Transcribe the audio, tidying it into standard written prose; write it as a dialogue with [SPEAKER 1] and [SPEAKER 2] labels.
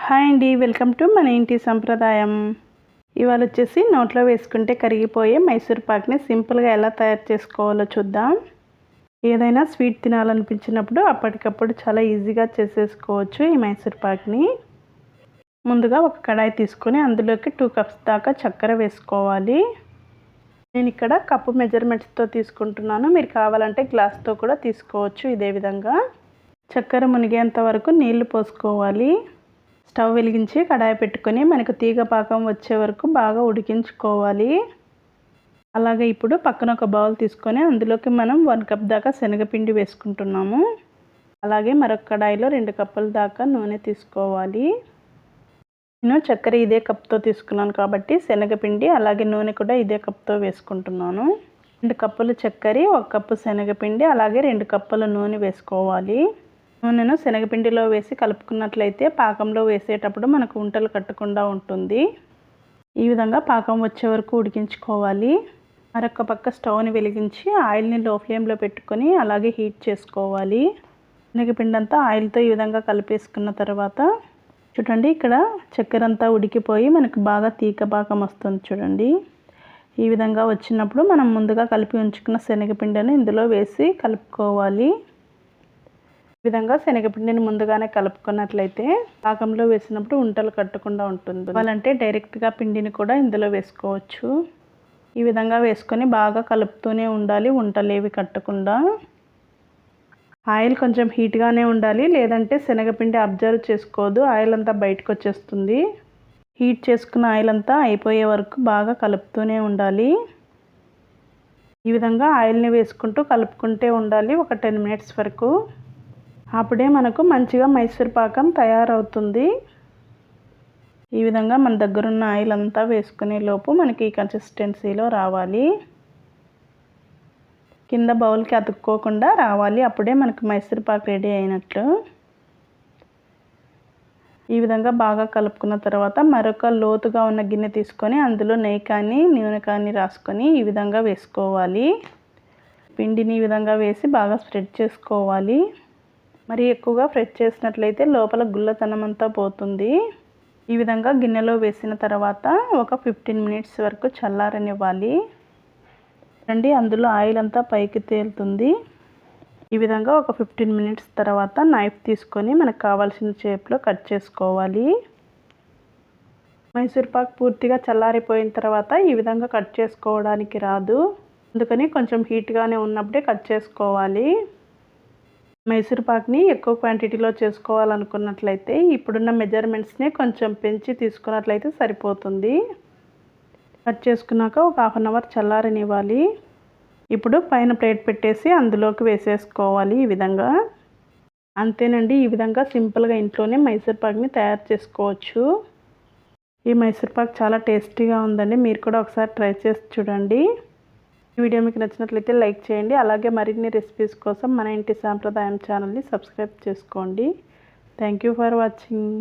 [SPEAKER 1] Hi అండి, welcome to మన ఇంటి సంప్రదాయం. ఇవాళ వచ్చేసి నోట్లో వేసుకుంటే కరిగిపోయే మైసూర్ పాక్ని సింపుల్గా ఎలా తయారు చేసుకోవాలో చూద్దాం. ఏదైనా స్వీట్ తినాలనిపించినప్పుడు అప్పటికప్పుడు చాలా ఈజీగా చేసేసుకోవచ్చు ఈ మైసూర్ పాక్ని. ముందుగా ఒక కడాయి తీసుకొని అందులోకి 2 కప్స్ దాకా చక్కెర వేసుకోవాలి. నేను ఇక్కడ కప్పు మెజర్మెంట్స్తో తీసుకుంటున్నాను. మీరు కావాలంటే గ్లాస్తో కూడా తీసుకోవచ్చు. ఇదే విధంగా చక్కెర మునిగేంత వరకు నీళ్లు పోసుకోవాలి. స్టవ్ వెలిగించి కడాయి పెట్టుకొని మనకు తీగ పాకం వచ్చే వరకు బాగా ఉడికించుకోవాలి. అలాగే ఇప్పుడు పక్కన ఒక బౌల్ తీసుకొని అందులోకి మనం 1 కప్ దాకా శనగపిండి వేసుకుంటున్నాము. అలాగే మరొక కడాయిలో 2 కప్పుల దాకా నూనె తీసుకోవాలి. నేను చక్కెర ఇదే కప్తో తీసుకున్నాను కాబట్టి శనగపిండి అలాగే నూనె కూడా ఇదే కప్తో వేసుకుంటున్నాను. 2 కప్పులు చక్కెర, 1 కప్పు శనగపిండి అలాగే 2 కప్పుల నూనె వేసుకోవాలి. నూనెను శనగపిండిలో వేసి కలుపుకున్నట్లయితే పాకంలో వేసేటప్పుడు మనకు ఉంటలు కట్టకుండా ఉంటుంది. ఈ విధంగా పాకం వచ్చే వరకు ఉడికించుకోవాలి. మరొక పక్క స్టవ్ని వెలిగించి ఆయిల్ని లో ఫ్లేమ్లో పెట్టుకొని అలాగే హీట్ చేసుకోవాలి. శనగపిండి అంతా ఆయిల్తో ఈ విధంగా కలిపేసుకున్న తర్వాత చూడండి, ఇక్కడ చక్కెర అంతా ఉడికిపోయి మనకు బాగా తీగ పాకం వస్తుంది. చూడండి, ఈ విధంగా వచ్చినప్పుడు మనం ముందుగా కలిపి ఉంచుకున్న శనగపిండిని ఇందులో వేసి కలుపుకోవాలి. ఈ విధంగా శనగపిండిని ముందుగానే కలుపుకున్నట్లయితే పాకంలో వేసినప్పుడు ఉంటలు కట్టకుండా ఉంటుంది. అలాంటే డైరెక్ట్గా పిండిని కూడా ఇందులో వేసుకోవచ్చు. ఈ విధంగా వేసుకొని బాగా కలుపుతూనే ఉండాలి, ఉంటలేవి కట్టకుండా. ఆయిల్ కొంచెం హీట్గానే ఉండాలి, లేదంటే శనగపిండి అబ్జర్వ్ చేసుకోదు, ఆయిల్ అంతా బయటకు వచ్చేస్తుంది. హీట్ చేసుకున్న ఆయిల్ అంతా అయిపోయే వరకు బాగా కలుపుతూనే ఉండాలి. ఈ విధంగా ఆయిల్ని వేసుకుంటూ కలుపుకుంటూ ఉండాలి ఒక 10 మినిట్స్ వరకు. అప్పుడే మనకు మంచిగా మైసూర్ పాకం తయారవుతుంది. ఈ విధంగా మన దగ్గరున్న ఆయిల్ అంతా వేసుకునే లోపు మనకి ఈ కన్సిస్టెన్సీలో రావాలి. కింద బౌల్కి అతుక్కోకుండా రావాలి, అప్పుడే మనకు మైసూర్ పాక్ రెడీ అయినట్లు. ఈ విధంగా బాగా కలుపుకున్న తర్వాత మరొక లోతుగా ఉన్న గిన్నె తీసుకొని అందులో నెయ్యి కానీ నూనె కానీ రాసుకొని ఈ విధంగా వేసుకోవాలి. పిండిని ఈ విధంగా వేసి బాగా స్ప్రెడ్ చేసుకోవాలి. మరి ఎక్కువగా ఫ్రై చేసినట్లయితే లోపల గుల్లతనం అంతా పోతుంది. ఈ విధంగా గిన్నెలో వేసిన తర్వాత ఒక 15 మినిట్స్ వరకు చల్లారనివ్వాలి. రండి, అందులో ఆయిల్ అంతా పైకి తేలుతుంది. ఈ విధంగా ఒక 15 మినిట్స్ తర్వాత నైఫ్ తీసుకొని మనకు కావాల్సిన షేప్లో కట్ చేసుకోవాలి. మైసూర్ పాక్ పూర్తిగా చల్లారిపోయిన తర్వాత ఈ విధంగా కట్ చేసుకోవడానికి రాదు, అందుకని కొంచెం హీట్గానే ఉన్నప్పుడే కట్ చేసుకోవాలి. మైసూర్ పాక్ని ఎక్కువ క్వాంటిటీలో చేసుకోవాలనుకున్నట్లయితే ఇప్పుడున్న మెజర్మెంట్స్ని కొంచెం పెంచి తీసుకున్నట్లయితే సరిపోతుంది. కట్ చేసుకున్నాక ఒక 1/2 అవర్ చల్లారనివ్వాలి. ఇప్పుడు పైన ప్లేట్ పెట్టేసి అందులోకి వేసేసుకోవాలి. ఈ విధంగా అంతేనండి. ఈ విధంగా సింపుల్గా ఇంట్లోనే మైసూర్ పాక్ని తయారు చేసుకోవచ్చు. ఈ మైసూర్ పాక్ చాలా టేస్టీగా ఉందండి, మీరు కూడా ఒకసారి ట్రై చేసి చూడండి. ఈ వీడియో మీకు నచ్చినట్లయితే లైక్ చేయండి. అలాగే మరిన్ని రెసిపీస్ కోసం మన ఇంటి సాంప్రదాయం ఛానల్ని సబ్స్క్రైబ్ చేసుకోండి. Thank you for watching.